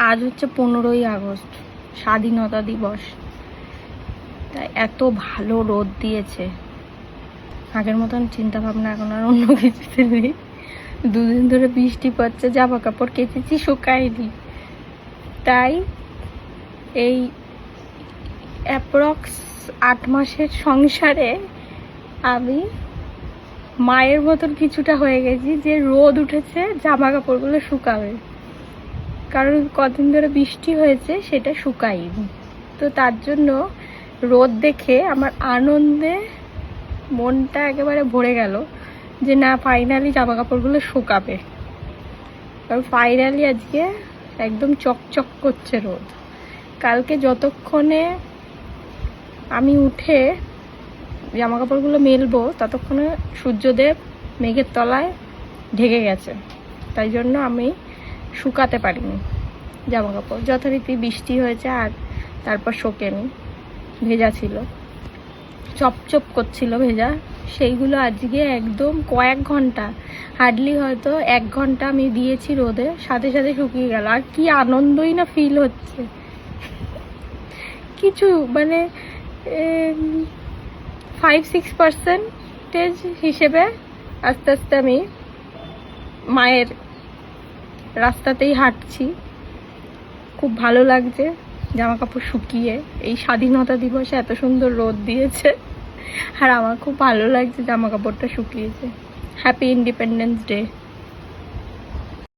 আজ হচ্ছে 15ই আগস্ট, স্বাধীনতা দিবস। তাই এত ভালো রোদ দিয়েছে, আগের মতন চিন্তা ভাবনা এখন আর অন্য কিছুতে নেই। দুদিন ধরে বৃষ্টি পড়ছে, জামা কাপড় কেচেছি, শুকায়নি। তাই এই অ্যাপ্রক্স 8 মাসের সংসারে আমি মায়ের মতন কিছুটা হয়ে গেছি, যে রোদ উঠেছে জামা কাপড়গুলো শুকাবে, কারণ কদিন ধরে বৃষ্টি হয়েছে, সেটা শুকায়নি। তো তার জন্য রোদ দেখে আমার আনন্দে মনটা একেবারে ভরে গেল, যে না, ফাইনালি জামা কাপড়গুলো শুকাবে। কারণ ফাইনালি আজকে একদম চকচক করছে রোদ। কালকে যতক্ষণে আমি উঠে জামা কাপড়গুলো মেলবো, ততক্ষণে সূর্যদেব মেঘের তলায় ঢেকে গেছে। তাই জন্য আমি শুকাতে পারিনি জামা কাপড়। যথারীতি বৃষ্টি হয়েছে, আর তারপর শোকেনি, ভেজা ছিল, চপচপ করছিল ভেজা। সেইগুলো আজকে একদম কয়েক ঘন্টা, হার্ডলি হয়তো 1 ঘন্টা আমি দিয়েছি রোদে, সাথে সাথে শুকিয়ে গেল। আর কি আনন্দই না ফিল হচ্ছে, কিছু মানে 5-6% হিসেবে আস্তে আস্তে আমি মায়ের রাস্তাতেই হাঁটছি। খুব ভালো লাগছে জামা কাপড় শুকিয়ে। এই স্বাধীনতা দিবসে এত সুন্দর রোদ দিয়েছে, আর আমার খুব ভালো লাগছে জামা কাপড়টা শুকিয়েছে। Happy independence day.